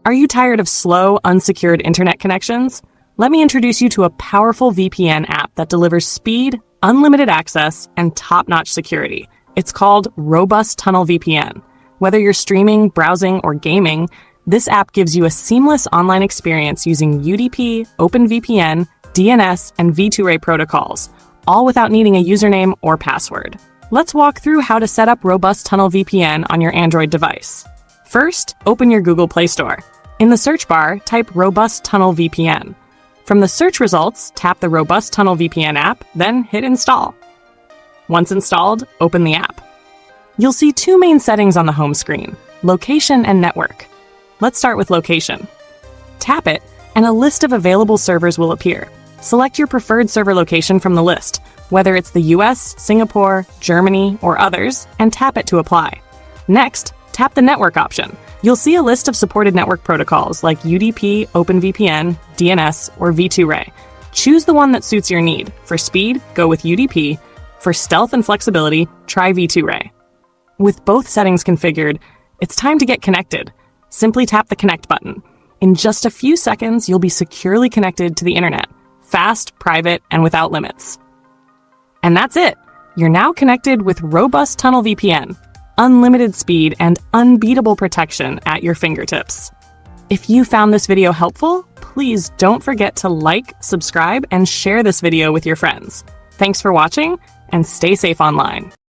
Are you tired of slow, unsecured internet connections? Let me introduce you to a powerful VPN app that delivers speed, unlimited access, and top-notch security. It's called Robust Tunnel VPN. Whether you're streaming, browsing, or gaming, this app gives you a seamless online experience using UDP, OpenVPN, DNS, and V2A protocols, all without needing a username or password. Let's walk through how to set up Robust Tunnel VPN on your Android device. First, open your Google Play Store. In the search bar, type Robust Tunnel VPN. From the search results, tap the Robust Tunnel VPN app, then hit Install. Once installed, open the app. You'll see two main settings on the home screen: location and network. Let's start with location. Tap it, and a list of available servers will appear. Select your preferred server location from the list, whether it's the US, Singapore, Germany, or others, and tap it to apply. Next, tap the network option. You'll see a list of supported network protocols like UDP, OpenVPN, DNS, or V2A. Choose the one that suits your need. For speed, go with UDP. For stealth and flexibility, try V2A. With both settings configured, it's time to get connected. Simply tap the Connect button. In just a few seconds, you'll be securely connected to the internet. Fast, private, and without limits. And that's it! You're now connected with Robust Tunnel VPN. Unlimited speed and unbeatable protection at your fingertips. If you found this video helpful, please don't forget to like, subscribe, and share this video with your friends. Thanks for watching, and stay safe online.